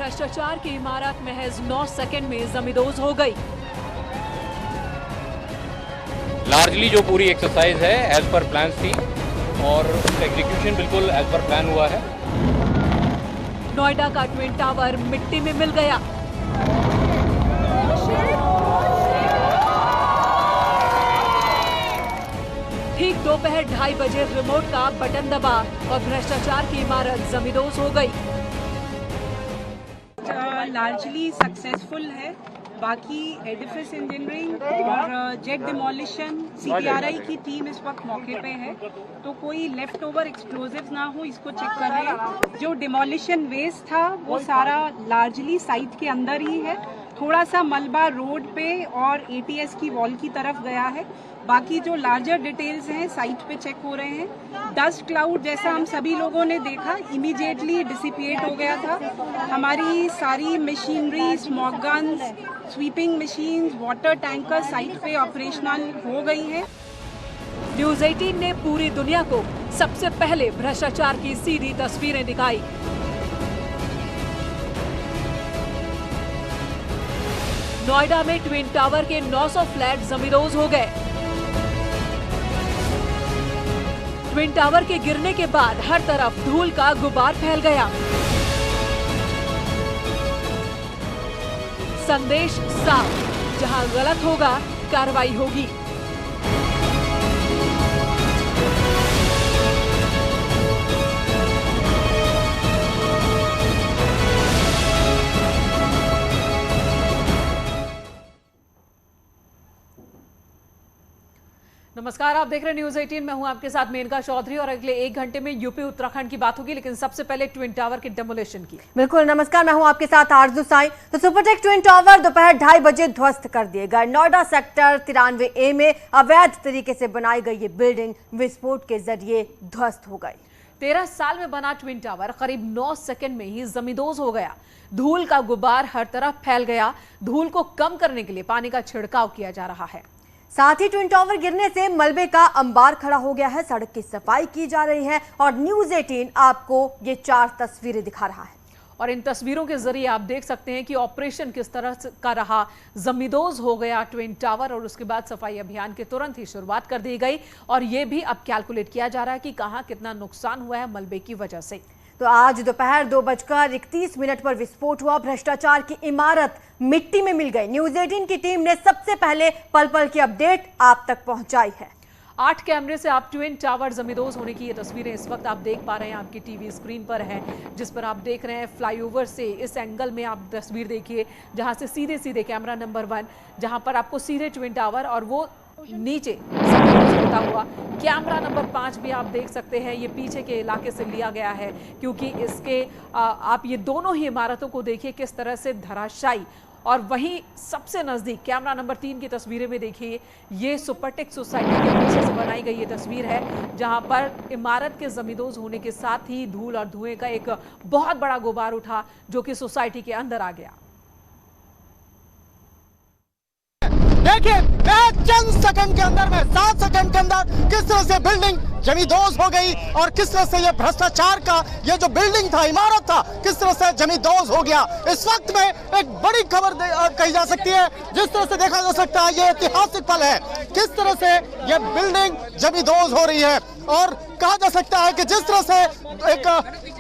भ्रष्टाचार की इमारत महज 9 सेकंड में जमींदोज हो गई। लार्जली जो पूरी एक्सरसाइज है एज पर प्लान थी और उसका एग्जीक्यूशन बिल्कुल एज पर प्लान हुआ है। नोएडा का ट्विन टावर मिट्टी में मिल गया। ठीक दोपहर 2:30 बजे रिमोट का बटन दबा और भ्रष्टाचार की इमारत जमींदोज हो गई। लार्जली सक्सेसफुल है। बाकी एडिफिस इंजीनियरिंग और जेट डिमोलिशन सीटीआरआई की टीम इस वक्त मौके पे है, तो कोई लेफ्ट ओवर एक्सप्लोजिव्स ना हो इसको चेक कर रहे हैं। जो डिमोलिशन वेस्ट था वो सारा लार्जली साइट के अंदर ही है। थोड़ा सा मलबा रोड पे और एटीएस की वॉल की तरफ गया है। बाकी जो लार्जर डिटेल्स हैं साइट पे चेक हो रहे हैं। डस्ट क्लाउड जैसा हम सभी लोगों ने देखा इमीडिएटली डिसिपिएट हो गया था। हमारी सारी machinery, smog guns, sweeping machines, water tanker site पे ऑपरेशनल हो गई हैं। न्यूज़ 18 ने पूरी दुनिया को सबसे पहले भ्रष्टाचार की सीधी तस्वीरें दिखाई। नोएडा में ट्विन टावर के 900 फ्लैट जमींदोज हो गए। ट्विन टावर के गिरने के बाद हर तरफ धूल का गुबार फैल गया। संदेश साफ, जहां गलत होगा कार्रवाई होगी। नमस्कार, आप देख रहे हैं न्यूज़ 18। मैं हूं आपके साथ मेनका चौधरी और अगले 1 घंटे में यूपी उत्तराखंड की बात होगी, लेकिन सबसे पहले ट्विन टावर के डेमोलिशन की। बिल्कुल, नमस्कार, मैं हूं आपके साथ आरजू साई। तो सुपरटेक ट्विन टावर दोपहर 2:30 बजे ध्वस्त कर दिए गए। नोएडा सेक्टर 93A में अवैध तरीके से बनाई गई ये बिल्डिंग विस्फोट के जरिए ध्वस्त हो गई। 13 साल में बना ट्विन टावर करीब 9 सेकंड में ही जमींदोज हो गया। धूल का गुबार हर तरफ फैल गया। धूल को कम करने के लिए पानी का छिड़काव किया जा रहा है। साथ ही ट्विन टावर गिरने से मलबे का अंबार खड़ा हो गया है। सड़क की सफाई की जा रही है और न्यूज़ 18 आपको ये 4 तस्वीरें दिखा रहा है। और इन तस्वीरों के जरिए आप देख सकते हैं कि ऑपरेशन किस तरह का रहा। जमींदोज हो गया ट्विन टावर और उसके बाद सफाई अभियान की तुरंत ही शुरुआत कर दी गई और ये भी अब कैलकुलेट किया जा रहा है कि कहां कितना नुकसान हुआ है मलबे की वजह से। तो आज दोपहर 2:31 पर विस्फोट हुआ। भ्रष्टाचार की इमारत मिट्टी में मिल गई। न्यूज़ 18 की टीम ने सबसे पहले पल पल की अपडेट आप तक पहुंचाई है। 8 कैमरे से आप ट्विन टावर जमींदोज होने की ये तस्वीरें इस वक्त आप देख पा रहे हैं, आपकी टीवी स्क्रीन पर है, जिस पर आप देख रहे हैं फ्लाईओवर से इस एंगल में आप तस्वीर देखिए, जहां से सीधे सीधे कैमरा नंबर 1, जहां पर आपको सीधे ट्विन टावर और वो नीचे गिरता हुआ कैमरा नंबर 5 भी आप देख सकते हैं। ये पीछे के इलाके से लिया गया है क्योंकि इसके आप ये दोनों ही इमारतों को देखिए किस तरह से धराशायी। और वहीं सबसे नजदीक कैमरा नंबर 3 की तस्वीरें में देखिए, ये सुपरटेक सोसाइटी के पीछे से बनाई गई ये तस्वीर है, जहां पर इमारत के जमींदोज होने के साथ ही धूल और धुएं का एक बहुत बड़ा गुबार उठा जो कि सोसाइटी के अंदर आ गया। देखिए चंद सेकंड के अंदर में 7 सेकंड के अंदर किस तरह से बिल्डिंग जमींदोज हो गई और किस तरह से ये भ्रष्टाचार का ये जो बिल्डिंग था, इमारत था, किस तरह से जमींदोज हो गया। इस वक्त में एक बड़ी खबर कही जा सकती है। जिस तरह से देखा जा सकता है ये ऐतिहासिक पल है, किस तरह से ये बिल्डिंग जमींदोज हो रही है। और कहा जा सकता है कि जिस तरह से एक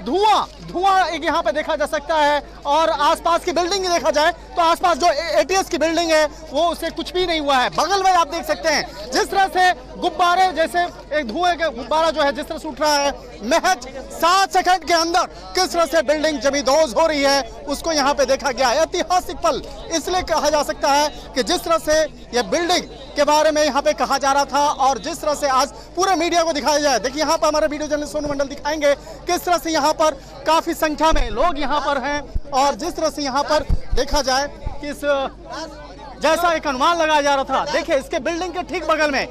धुआं एक यहाँ पे देखा जा सकता है और आसपास की बिल्डिंग देखा जाए तो आसपास जो एटीएस की बिल्डिंग है वो उससे कुछ भी नहीं हुआ है। बगल में आप देख सकते हैं जिस तरह से गुब्बारे जैसे एक धुएं का गुब्बारा जो है जिस तरह से उठ रहा है। महज 7 सेकंड के अंदर किस तरह से बिल्डिंग जमींदोज हो रही है उसको यहाँ पे देखा गया है। ऐतिहासिक पल इसलिए कहा जा सकता है कि जिस तरह से ये बिल्डिंग के बारे में यहाँ पे कहा जा रहा था और जिस तरह से आज पूरे मीडिया को दिखाया जाए। देखिए यहाँ पर हमारे वीडियो जर्नलिस्ट सोनू मंडल दिखाएंगे किस तरह से यहाँ पर काफी संख्या में लोग यहाँ पर हैं और जिस तरह से यहाँ पर देखा जाए कि जैसा एक अनुमान लगाया जा रहा था। देखिए इसके बिल्डिंग के ठीक बगल में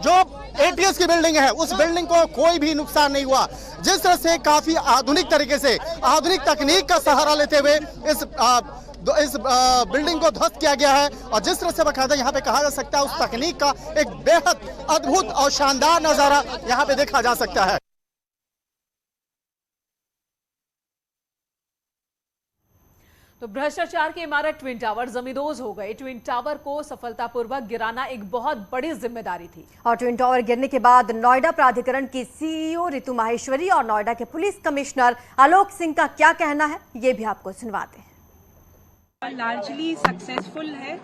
जो एटीएस की बिल्डिंग है उस बिल्डिंग को कोई भी नुकसान नहीं हुआ। जिस तरह से काफी आधुनिक तरीके से आधुनिक तकनीक का सहारा लेते हुए इस बिल्डिंग को ध्वस्त किया गया है और जिस तरह से बकायदा यहाँ पे कहा जा सकता है उस तकनीक का एक बेहद अद्भुत और शानदार नजारा यहाँ पे देखा जा सकता है। तो भ्रष्टाचार की इमारत ट्विन टावर जमींदोज हो गई। ट्विन टावर को सफलतापूर्वक गिराना एक बहुत बड़ी जिम्मेदारी थी। और ट्विन टावर गिरने के बाद नोएडा प्राधिकरण की सीईओ रितु माहेश्वरी और नोएडा के पुलिस कमिश्नर आलोक सिंह का क्या कहना है, ये भी आपको सुनवाते हैं। लार्जली सक्सेसफुल है।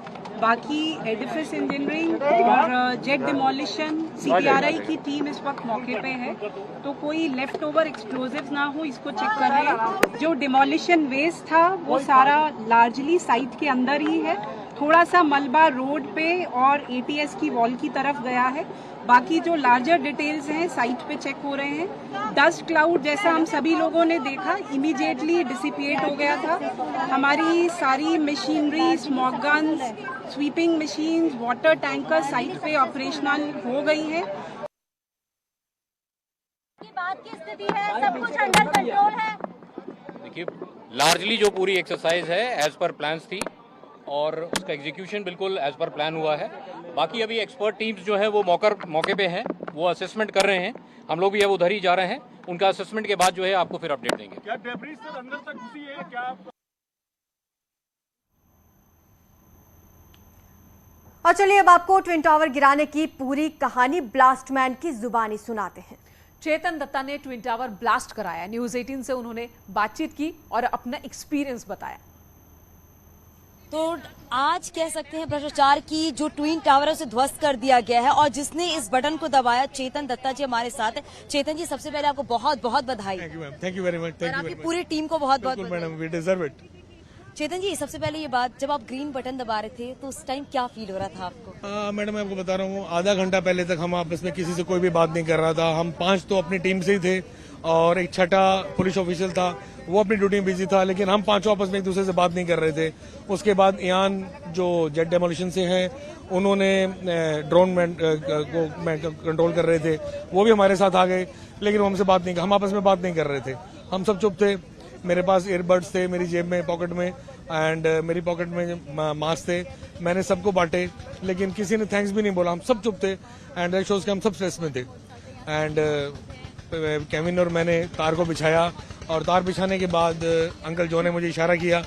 बाकी एडिफिस इंजीनियरिंग और जेट डिमोलिशन सीटीआरआई की टीम इस वक्त मौके पे है, तो कोई लेफ्ट ओवर एक्सप्लोजिव्स ना हो इसको चेक कर रहे हैं। जो डिमोलिशन वेस्ट था वो सारा लार्जली साइट के अंदर ही है। थोड़ा सा मलबा रोड पे और एटीएस की वॉल की तरफ गया है। बाकी जो लार्जर डिटेल्स हैं साइट पे चेक हो रहे हैं। डस्ट क्लाउड जैसा हम सभी लोगों ने देखा इमीडिएटली डिसिपिएट हो गया था। हमारी सारी machinery, smog guns, sweeping machines, water tanker site पे ऑपरेशनल हो गई हैं। बात की स्थिति है, सब कुछ अंडर कंट्रोल है। देखिए, लार्जली जो पूरी एक्सरसाइज है एज पर प्लान्स थी और उसका एग्जीक्यूशन बिल्कुल एज पर प्लान हुआ है। बाकी अभी एक्सपर्ट टीम्स जो है वो मौके पे हैं, वो असेसमेंट कर रहे हैं। हम लोग भी अब उधर ही जा रहे हैं। उनका असेसमेंट के बाद जो है आपको फिर अपडेट देंगे। क्या डेब्रिस सर अंदर तक घुसी है क्या? और चलिए अब आपको ट्विन टावर गिराने की पूरी कहानी ब्लास्टमैन की जुबानी सुनाते हैं। चेतन दत्ता ने ट्विन टावर ब्लास्ट कराया। न्यूज़ 18 से उन्होंने बातचीत की और अपना एक्सपीरियंस बताया। तो आज कह सकते हैं भ्रष्टाचार की जो ट्विन टावर है उसे ध्वस्त कर दिया गया है और जिसने इस बटन को दबाया, चेतन दत्ता जी हमारे साथ है। चेतन जी, सबसे पहले आपको बहुत बहुत बधाई। Thank you ma'am, thank you very much. और आपकी पूरी टीम को बहुत बहुत बधाई। Madam, we deserve it. Chetan ji, सबसे पहले ये बात, जब आप ग्रीन बटन दबा रहे थे तो उस टाइम क्या फील हो रहा था आपको? मैडम, मैं आपको बता रहा हूँ, आधा घंटा पहले तक हम आपस में किसी से कोई भी बात नहीं कर रहा था। हम 5 तो अपनी टीम से ही थे और एक छठा पुलिस ऑफिशियल था, वो अपनी ड्यूटी में बिजी था, लेकिन हम 5 आपस में एक दूसरे से बात नहीं कर रहे थे। उसके बाद यान जो जेट डेमोलिशन से हैं, उन्होंने ड्रोन को कंट्रोल कर रहे थे, वो भी हमारे साथ आ गए, लेकिन वो हमसे बात नहीं, हम आपस में बात नहीं कर रहे थे। हम सब चुप थे। मेरे पास ईयरबड्स थे मेरी जेब में, पॉकेट में, एंड मेरी पॉकेट में मास्क थे। मैंने सबको बांटे, लेकिन किसी ने थैंक्स भी नहीं बोला। हम सब चुप थे एंड दैट शोज कि हम सब स्ट्रेस में थे। एंड केविन और मैंने तार को बिछाया और तार बिछाने के बाद अंकल जो ने मुझे इशारा किया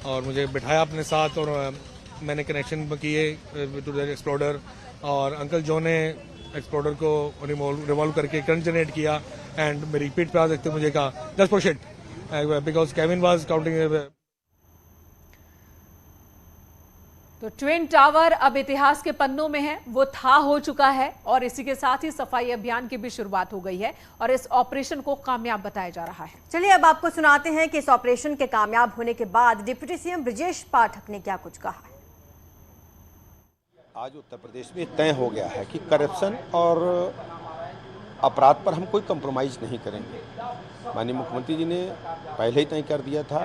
और मुझे बिठाया अपने साथ और मैंने कनेक्शन किए टू द एक्सप्लोडर और अंकल जो ने एक्सप्लोडर को रिवॉल्व करके करंट जनरेट किया एंड मेरी पीठ पे आ सकते मुझे कहा just push it because Kevin was counting. तो ट्विन टावर अब इतिहास के पन्नों में है, वो था हो चुका है और इसी के साथ ही सफाई अभियान की भी शुरुआत हो गई है और इस ऑपरेशन को कामयाब बताया जा रहा है। चलिए अब आपको सुनाते हैं कि इस ऑपरेशन के कामयाब होने के बाद डिप्टी सीएम ब्रजेश पाठक ने क्या कुछ कहा है। आज उत्तर प्रदेश में तय हो गया है कि करप्शन और अपराध पर हम कोई कंप्रोमाइज नहीं करेंगे। माननीय मुख्यमंत्री जी ने पहले ही तय कर दिया था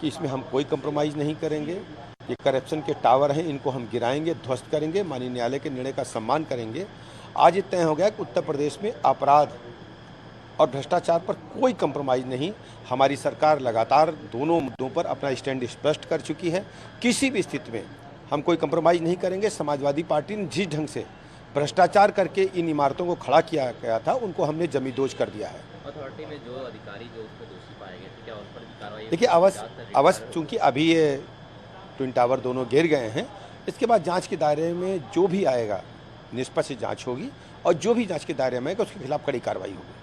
कि इसमें हम कोई कंप्रोमाइज नहीं करेंगे। ये करप्शन के टावर हैं, इनको हम गिराएंगे, ध्वस्त करेंगे, माननीय न्यायालय के निर्णय का सम्मान करेंगे। आज ये तय हो गया कि उत्तर प्रदेश में अपराध और भ्रष्टाचार पर कोई कंप्रोमाइज नहीं। हमारी सरकार लगातार दोनों मुद्दों पर अपना स्टैंड स्पष्ट कर चुकी है। किसी भी स्थिति में हम कोई कंप्रोमाइज नहीं करेंगे। समाजवादी पार्टी ने जिस ढंग से भ्रष्टाचार करके इन इमारतों को खड़ा किया गया था, उनको हमने जमींदोज कर दिया है। अथॉरिटी में जो अधिकारी जो उसमें दोषी पाए गए थे, क्या उस पर कार्रवाई? देखिए, अवश्य चूंकि अभी ये ट्विन टावर दोनों गिर गए हैं, इसके बाद जांच के दायरे में जो भी आएगा निष्पक्ष जांच होगी और जो भी जांच के दायरे में आएगा उसके खिलाफ कड़ी कार्रवाई होगी।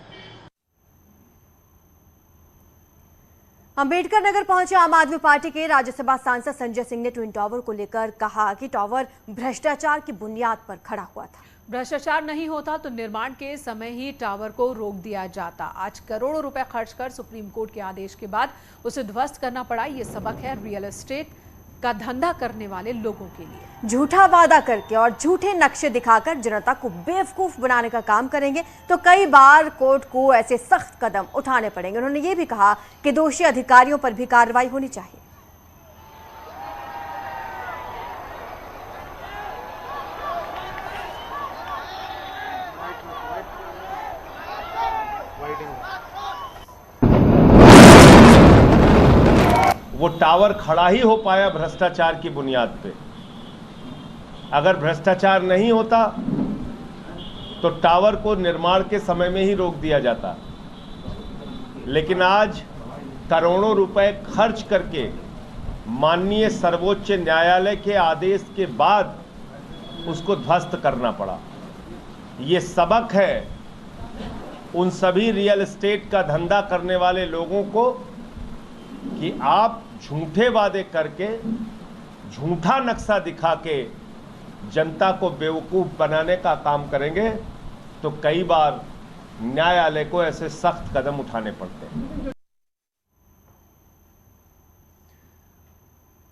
अंबेडकर नगर पहुंचे आम आदमी पार्टी के राज्यसभा सांसद संजय सिंह ने ट्विन टावर को लेकर कहा कि टावर भ्रष्टाचार की बुनियाद पर खड़ा हुआ था। भ्रष्टाचार नहीं होता तो निर्माण के समय ही टावर को रोक दिया जाता। आज करोड़ों रुपए खर्च कर सुप्रीम कोर्ट के आदेश के बाद उसे ध्वस्त करना पड़ा। ये सबक है रियल एस्टेट का धंधा करने वाले लोगों के लिए। झूठा वादा करके और झूठे नक्शे दिखाकर जनता को बेवकूफ बनाने का काम करेंगे तो कई बार कोर्ट को ऐसे सख्त कदम उठाने पड़ेंगे। उन्होंने ये भी कहा कि दोषी अधिकारियों पर भी कार्रवाई होनी चाहिए। वो टावर खड़ा ही हो पाया भ्रष्टाचार की बुनियाद पे। अगर भ्रष्टाचार नहीं होता तो टावर को निर्माण के समय में ही रोक दिया जाता। लेकिन आज करोड़ों रुपए खर्च करके माननीय सर्वोच्च न्यायालय के आदेश के बाद उसको ध्वस्त करना पड़ा। ये सबक है उन सभी रियल एस्टेट का धंधा करने वाले लोगों को कि आप झूठे वादे करके, झूठा नक्शा दिखा के जनता को बेवकूफ बनाने का काम करेंगे तो कई बार न्यायालय को ऐसे सख्त कदम उठाने पड़ते हैं।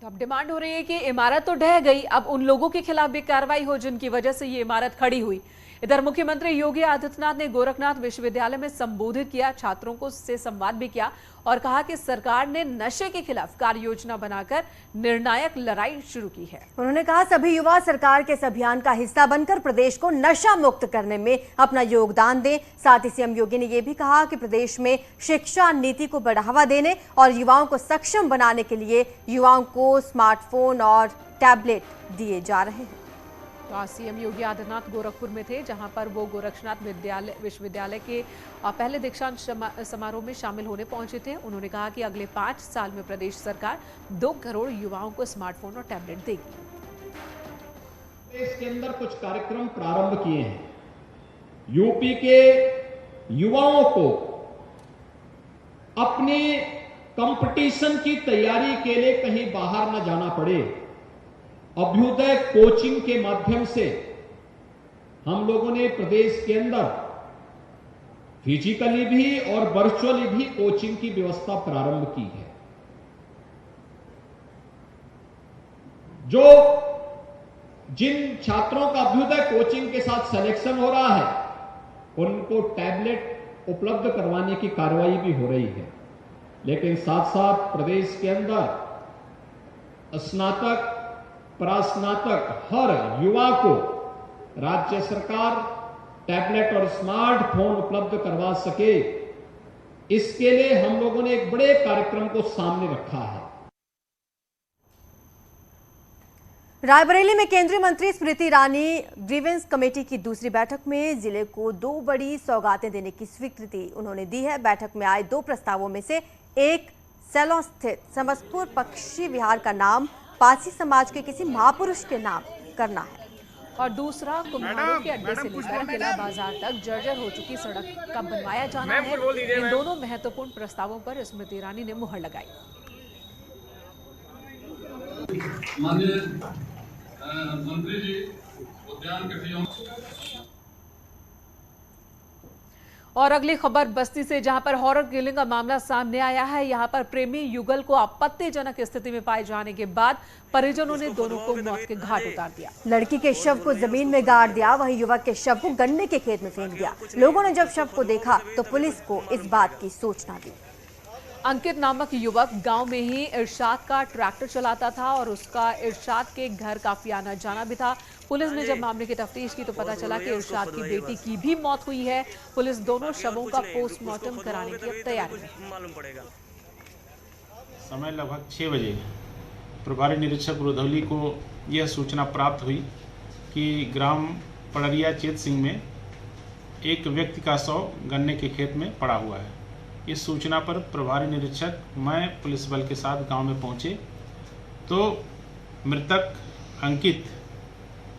तो अब डिमांड हो रही है कि इमारत तो ढह गई, अब उन लोगों के खिलाफ भी कार्रवाई हो जिनकी वजह से ये इमारत खड़ी हुई। इधर मुख्यमंत्री योगी आदित्यनाथ ने गोरखनाथ विश्वविद्यालय में संबोधित किया, छात्रों को से संवाद भी किया और कहा कि सरकार ने नशे के खिलाफ कार्य योजना बनाकर निर्णायक लड़ाई शुरू की है। उन्होंने कहा सभी युवा सरकार के इस अभियान का हिस्सा बनकर प्रदेश को नशा मुक्त करने में अपना योगदान दें। साथ ही सीएम योगी ने यह भी कहा कि प्रदेश में शिक्षा नीति को बढ़ावा देने और युवाओं को सक्षम बनाने के लिए युवाओं को स्मार्टफोन और टैबलेट दिए जा रहे हैं। तो सीएम योगी आदित्यनाथ गोरखपुर में थे, जहां पर वो गोरखनाथ विश्वविद्यालय के पहले दीक्षांत समारोह में शामिल होने पहुंचे थे। उन्होंने कहा कि अगले 5 साल में प्रदेश सरकार 2 करोड़ युवाओं को स्मार्टफोन और टैबलेट देगी। देश के अंदर कुछ कार्यक्रम प्रारंभ किए हैं। यूपी के युवाओं को अपनी कंपटीशन की तैयारी के लिए कहीं बाहर न जाना पड़े, अभ्युदय कोचिंग के माध्यम से हम लोगों ने प्रदेश के अंदर फिजिकली भी और वर्चुअली भी कोचिंग की व्यवस्था प्रारंभ की है। जो जिन छात्रों का अभ्युदय कोचिंग के साथ सिलेक्शन हो रहा है उनको टैबलेट उपलब्ध करवाने की कार्रवाई भी हो रही है। लेकिन साथ साथ प्रदेश के अंदर स्नातक प्रास्नातक हर युवा को राज्य सरकार टैबलेट और स्मार्टफोन उपलब्ध करवा सके, इसके लिए हम लोगों ने एक बड़े कार्यक्रम को सामने रखा है। रायबरेली में केंद्रीय मंत्री स्मृति ईरानी ग्रीवेंस कमेटी की दूसरी बैठक में जिले को 2 बड़ी सौगातें देने की स्वीकृति उन्होंने दी है। बैठक में आए 2 प्रस्तावों में से एक सैलॉन स्थित समस्तपुर पक्षी विहार का नाम पासी समाज के किसी महापुरुष के नाम करना है और दूसरा कुम्हारों के अड्डे से लेकर किला बाजार तक जर्जर हो चुकी सड़क का बनवाया जाना है। इन दोनों महत्वपूर्ण प्रस्तावों पर स्मृति ईरानी ने मुहर लगाई। माननीय मंत्री जी उद्यान कृषि और अगली खबर बस्ती से, जहां पर हॉरर किलिंग का मामला सामने आया है। यहां पर प्रेमी युगल को आपत्तिजनक स्थिति में पाए जाने के बाद परिजनों ने दोनों को मौत के घाट उतार दिया। लड़की के शव को जमीन में गाड़ दिया, वहीं युवक के शव को गन्ने के खेत में फेंक दिया। लोगों ने जब शव को देखा तो पुलिस को इस बात की सूचना दी। अंकित नामक युवक गांव में ही इरशाद का ट्रैक्टर चलाता था और उसका इरशाद के घर काफी आना जाना भी था। पुलिस ने जब मामले की तफ्तीश की तो पता चला कि इरशाद की बेटी की भी मौत हुई है। पुलिस दोनों शवों का पोस्टमार्टम कराने की तैयारी में। समय लगभग 6 बजे प्रभारी निरीक्षक रुधौली को यह सूचना प्राप्त हुई कि ग्राम पड़रिया चेत सिंह में एक व्यक्ति का शव गन्ने के खेत में पड़ा हुआ है। इस सूचना पर प्रभारी निरीक्षक मैं पुलिस बल के साथ गांव में पहुंचे तो मृतक अंकित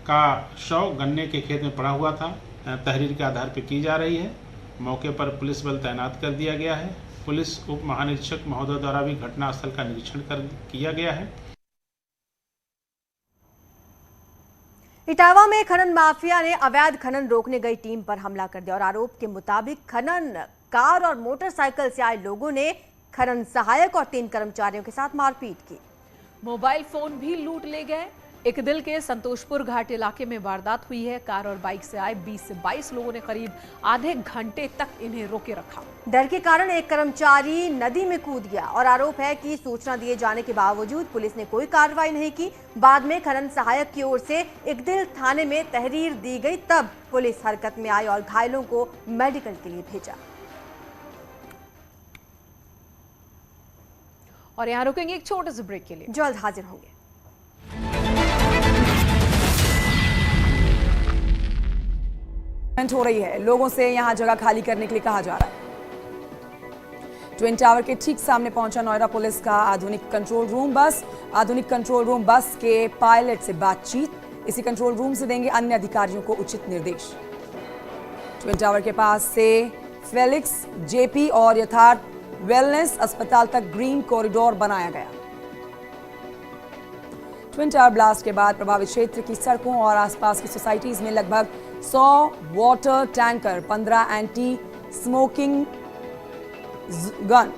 का शव गन्ने के खेत में पड़ा हुआ था। तहरीर के आधार पर की जा रही है। मौके पर पुलिस बल तैनात कर दिया गया है। पुलिस उप महानिरीक्षक महोदय द्वारा भी घटनास्थल का निरीक्षण किया गया है। इटावा में खनन माफिया ने अवैध खनन रोकने गई टीम पर हमला कर दिया और आरोप के मुताबिक खनन कार और मोटरसाइकिल से आए लोगों ने खनन सहायक और 3 कर्मचारियों के साथ मारपीट की। मोबाइल फोन भी लूट ले गए। एक दिल के संतोषपुर घाट इलाके में वारदात हुई है। कार और बाइक से आए 20 से 22 लोगों ने करीब आधे घंटे तक इन्हें रोके रखा। डर के कारण एक कर्मचारी नदी में कूद गया और आरोप है कि सूचना दिए जाने के बावजूद पुलिस ने कोई कार्रवाई नहीं की। बाद में खनन सहायक की ओर से एक दिल थाने में तहरीर दी गई, तब पुलिस हरकत में आई और घायलों को मेडिकल के लिए भेजा। और यहाँ रुकेंगे एक छोटे से ब्रेक के लिए, जल्द हाजिर होंगे। हो रही है, लोगों से यहां जगह खाली करने के लिए कहा जा रहा है। ट्विन टावर के ठीक सामने पहुंचा नोएडा पुलिस का आधुनिक कंट्रोल रूम बस। आधुनिक कंट्रोल रूम बस के पायलट से बातचीत, इसी कंट्रोल रूम से देंगे अन्य अधिकारियों को उचित निर्देश। ट्विन टावर के पास से फेलिक्स जेपी और यथार्थ वेलनेस अस्पताल तक ग्रीन कॉरिडोर बनाया गया। ट्विन टावर ब्लास्ट के बाद प्रभावित क्षेत्र की सड़कों और आसपास की सोसाइटीज में लगभग 100 water tanker, 15 anti smoking gun,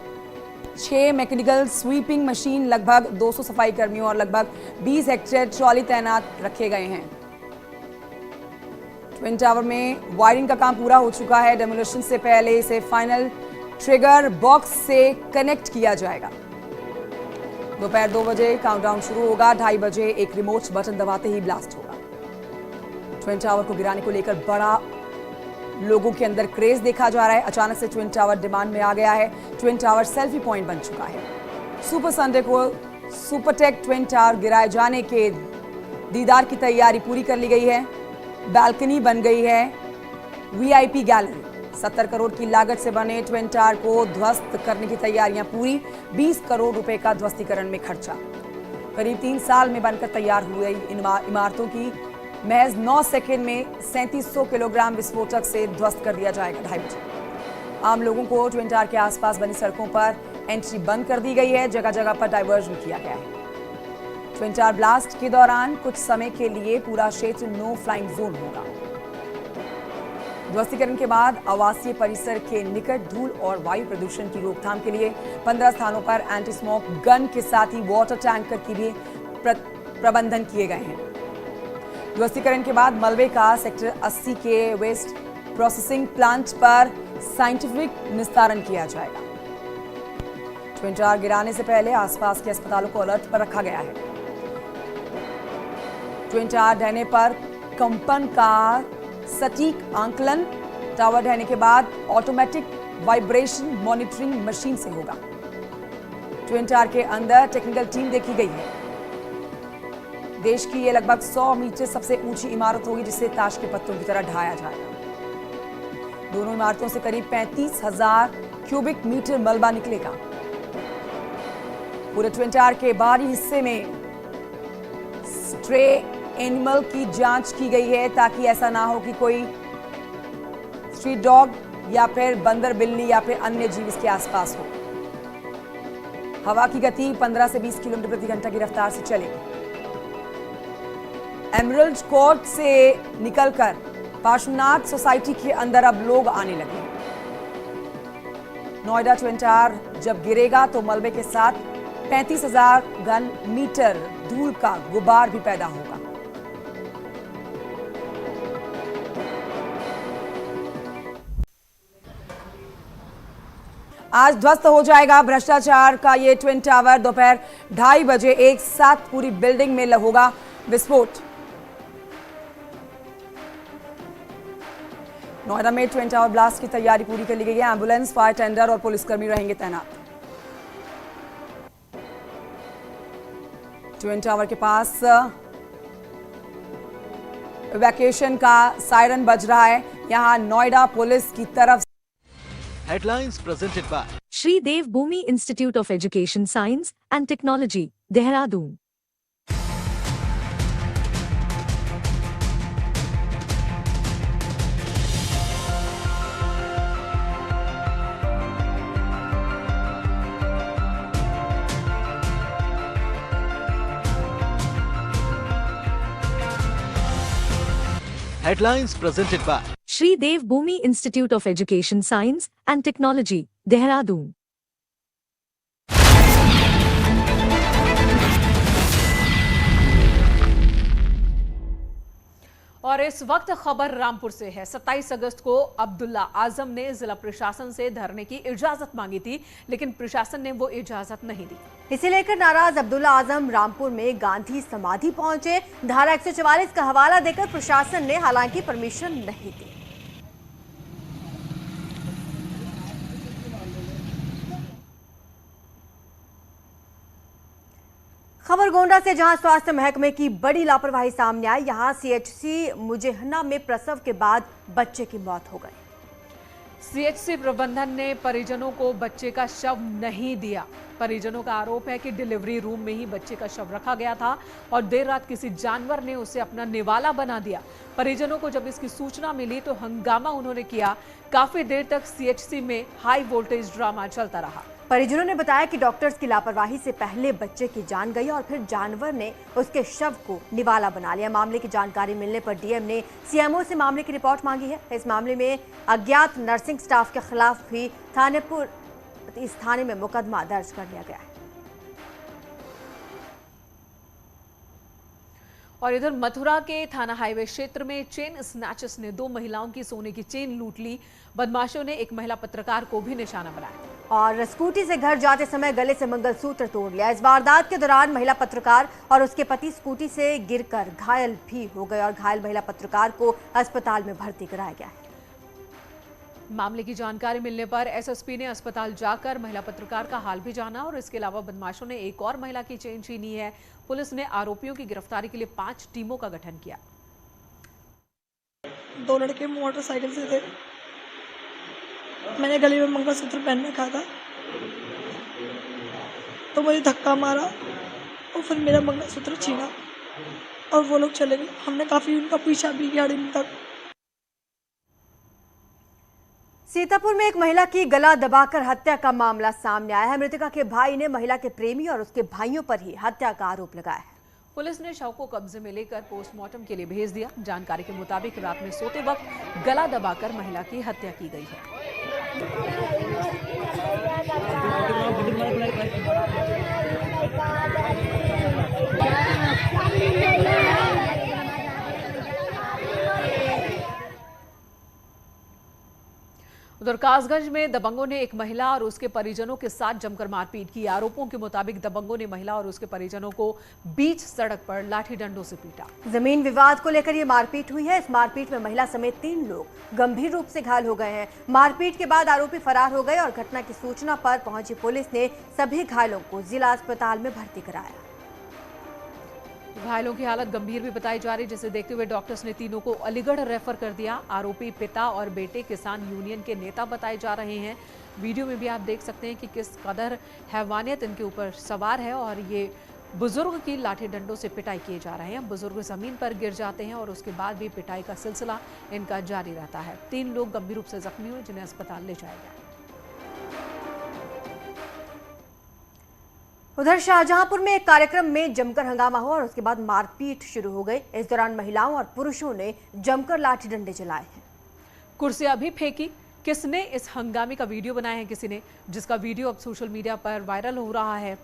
6 mechanical sweeping machine, लगभग 200 सफाई कर्मियों और लगभग 20 हेक्टेयर ट्रॉली तैनात रखे गए हैं। ट्विन टावर में वायरिंग का काम पूरा हो चुका है। डेमोलिशन से पहले इसे फाइनल ट्रिगर बॉक्स से कनेक्ट किया जाएगा। दोपहर 2 बजे काउंटडाउन शुरू होगा। 2:30 बजे एक रिमोट बटन दबाते ही ब्लास्ट होगा। ट्विन टावर को गिराने को लेकर बड़ा लोगों के अंदर क्रेज देखा जा रहा है। अचानक से ट्विन टावर डिमांड में आ गया है। ट्विन टावर सेल्फी पॉइंट बन चुका है। सुपर संडे को सुपरटेक ट्विन टावर गिराए जाने के दीदार की तैयारी पूरी कर ली गई है। बालकनी बन गई है, वीआईपी गैलरी। 70 करोड़ की लागत से बने ट्विन टावर को ध्वस्त करने की तैयारियां पूरी। 20 करोड़ रुपए का ध्वस्तीकरण में खर्चा। करीब 3 साल में बनकर तैयार हुई इन इमारतों की महज 9 सेकंड में 3700 किलोग्राम विस्फोटक से ध्वस्त कर दिया जाएगा। 2:30 बजे आम लोगों को ट्विन टावर के आसपास बनी सड़कों पर एंट्री बंद कर दी गई है। जगह जगह पर डाइवर्जन किया गया है। ट्विन टावर ब्लास्ट के दौरान कुछ समय के लिए पूरा क्षेत्र नो फ्लाइंग जोन होगा। ध्वस्तीकरण के बाद आवासीय परिसर के निकट धूल और वायु प्रदूषण की रोकथाम के लिए 15 स्थानों पर एंटी स्मोक गन के साथ ही वाटर टैंकर की भी प्रबंधन किए गए हैं। ध्वस्तीकरण के बाद मलबे का सेक्टर 80 के वेस्ट प्रोसेसिंग प्लांट पर साइंटिफिक निस्तारण किया जाएगा। ट्विन टावर गिराने से पहले आसपास के अस्पतालों को अलर्ट पर रखा गया है। ट्विन टावर ढहने पर कंपन का सटीक आंकलन टावर ढहने के बाद ऑटोमेटिक वाइब्रेशन मॉनिटरिंग मशीन से होगा। ट्विन टावर के अंदर टेक्निकल टीम देखी गई है। देश की ये लगभग 100 मीटर सबसे ऊंची इमारत होगी जिसे ताश के पत्तों की तरह ढाया जाएगा। दोनों इमारतों से करीब 35,000 क्यूबिक मीटर मलबा निकलेगा। पूरे ट्विन टावर के बाहरी हिस्से में स्ट्रे एनिमल की जांच की गई है ताकि ऐसा ना हो कि कोई स्ट्रीट डॉग या फिर बंदर बिल्ली या फिर अन्य जीव इसके आसपास हो। हवा की गति 15 से 20 किलोमीटर प्रति घंटा की रफ्तार से चलेगी। एमरल्ड कोर्ट से निकलकर पार्श्वनाथ सोसाइटी के अंदर अब लोग आने लगे। नोएडा ट्विन टावर जब गिरेगा तो मलबे के साथ 35,000 घन मीटर धूल का गुबार भी पैदा होगा। आज ध्वस्त हो जाएगा भ्रष्टाचार का ये ट्विन टावर। दोपहर 2:30 बजे एक साथ पूरी बिल्डिंग में होगा विस्फोट। नोएडा में ट्विन टावर ब्लास्ट की तैयारी पूरी कर ली गई है। एम्बुलेंस, फायर टेंडर और पुलिसकर्मी रहेंगे तैनात। ट्विन टावर के पास इवैक्यूएशन का सायरन बज रहा है। यहां नोएडा पुलिस की तरफ Headlines presented by Shri Dev Bhumi Institute of Education Science and Technology, Dehradun. Headlines presented by Shri Dev Bhumi Institute of Education Science and Technology, Dehradun. और इस वक्त खबर रामपुर से है। 27 अगस्त को अब्दुल्ला आजम ने जिला प्रशासन से धरने की इजाजत मांगी थी, लेकिन प्रशासन ने वो इजाजत नहीं दी। इसे लेकर नाराज अब्दुल्ला आजम रामपुर में गांधी समाधि पहुंचे। धारा 144 का हवाला देकर प्रशासन ने हालांकि परमिशन नहीं दी। खबर गोंडा से, जहां स्वास्थ्य महकमे की बड़ी लापरवाही सामने आई। यहां सीएचसी मुजेहना में प्रसव के बाद बच्चे की मौत हो गई। सीएचसी प्रबंधन ने परिजनों को बच्चे का शव नहीं दिया। परिजनों का आरोप है कि डिलीवरी रूम में ही बच्चे का शव रखा गया था और देर रात किसी जानवर ने उसे अपना निवाला बना दिया। परिजनों को जब इसकी सूचना मिली तो हंगामा उन्होंने किया। काफी देर तक सीएचसी में हाई वोल्टेज ड्रामा चलता रहा। परिजनों ने बताया कि डॉक्टर्स की लापरवाही से पहले बच्चे की जान गई और फिर जानवर ने उसके शव को निवाला बना लिया। मामले की जानकारी मिलने पर डीएम ने सीएमओ से मामले की रिपोर्ट मांगी है। इस मामले में अज्ञात नर्सिंग स्टाफ के खिलाफ भी इस थाने में मुकदमा दर्ज कर लिया गया है। और इधर मथुरा के थाना हाईवे क्षेत्र में चेन स्नैचर्स ने 2 महिलाओं की सोने की चेन लूट ली। बदमाशों ने एक महिला पत्रकार को भी निशाना बनाया और स्कूटी से घर जाते समय गले से मंगलसूत्र तोड़ लिया। इस वारदात के दौरान महिला पत्रकार और उसके पति स्कूटी से गिरकर घायल भी हो गए और घायल महिला पत्रकार को अस्पताल में भर्ती कराया गया है। मामले की जानकारी मिलने पर एसएसपी ने अस्पताल जाकर महिला पत्रकार का हाल भी जाना और इसके अलावा बदमाशों ने एक और महिला की चेन छीनी है। पुलिस ने आरोपियों की गिरफ्तारी के लिए 5 टीमों का गठन किया। 2 लड़के मोटरसाइकिल से थे। मैंने गले में मंगलसूत्र पहन रखा था तो मुझे धक्का मारा और फिर मेरा मंगलसूत्र छीना और वो लोग चले गए। हमने काफी उनका पीछा भी किया दिन तक। सीतापुर में एक महिला की गला दबाकर हत्या का मामला सामने आया है। मृतका के भाई ने महिला के प्रेमी और उसके भाइयों पर ही हत्या का आरोप लगाया है। पुलिस ने शव को कब्जे में लेकर पोस्टमार्टम के लिए भेज दिया। जानकारी के मुताबिक रात में सोते वक्त गला दबाकर महिला की हत्या की गई है। उधर कासगंज में दबंगों ने एक महिला और उसके परिजनों के साथ जमकर मारपीट की। आरोपों के मुताबिक दबंगों ने महिला और उसके परिजनों को बीच सड़क पर लाठी डंडों से पीटा। जमीन विवाद को लेकर ये मारपीट हुई है। इस मारपीट में महिला समेत 3 लोग गंभीर रूप से घायल हो गए हैं। मारपीट के बाद आरोपी फरार हो गए और घटना की सूचना पर पहुंची पुलिस ने सभी घायलों को जिला अस्पताल में भर्ती कराया। घायलों की हालत गंभीर भी बताई जा रही, जिसे देखते हुए डॉक्टर्स ने तीनों को अलीगढ़ रेफर कर दिया। आरोपी पिता और बेटे किसान यूनियन के नेता बताए जा रहे हैं। वीडियो में भी आप देख सकते हैं कि किस कदर हैवानियत इनके ऊपर सवार है और ये बुजुर्ग की लाठी डंडों से पिटाई किए जा रहे हैं। बुजुर्ग जमीन पर गिर जाते हैं और उसके बाद भी पिटाई का सिलसिला इनका जारी रहता है। 3 लोग गंभीर रूप से जख्मी हुए जिन्हें अस्पताल ले जाया गया। उधर शाहजहांपुर में एक कार्यक्रम में जमकर हंगामा हुआ और उसके बाद मारपीट शुरू हो गई। इस दौरान महिलाओं और पुरुषों ने जमकर लाठी डंडे चलाए हैं। कुर्सियां भी फेंकी। किसने इस हंगामे का वीडियो बनाया है, किसी ने, जिसका वीडियो अब सोशल मीडिया पर वायरल हो रहा है।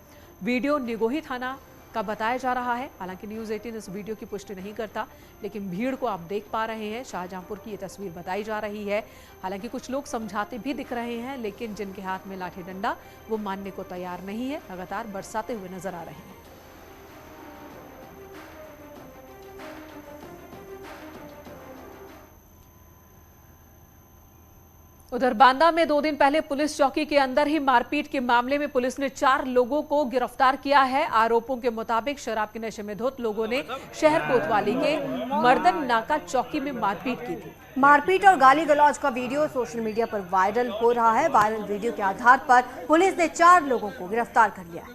वीडियो निगोही थाना का बताया जा रहा है। हालांकि न्यूज़ 18 इस वीडियो की पुष्टि नहीं करता, लेकिन भीड़ को आप देख पा रहे हैं। शाहजहांपुर की ये तस्वीर बताई जा रही है। हालांकि कुछ लोग समझाते भी दिख रहे हैं, लेकिन जिनके हाथ में लाठी डंडा वो मानने को तैयार नहीं है। लगातार बरसाते हुए नजर आ रहे हैं। उधर बांदा में 2 दिन पहले पुलिस चौकी के अंदर ही मारपीट के मामले में पुलिस ने 4 लोगों को गिरफ्तार किया है। आरोपों के मुताबिक शराब के नशे में धुत लोगों ने शहर कोतवाली के मर्दन नाका चौकी में मारपीट की थी। मारपीट और गाली गलौज का वीडियो सोशल मीडिया पर वायरल हो रहा है। वायरल वीडियो के आधार पर पुलिस ने 4 लोगों को गिरफ्तार कर लिया है।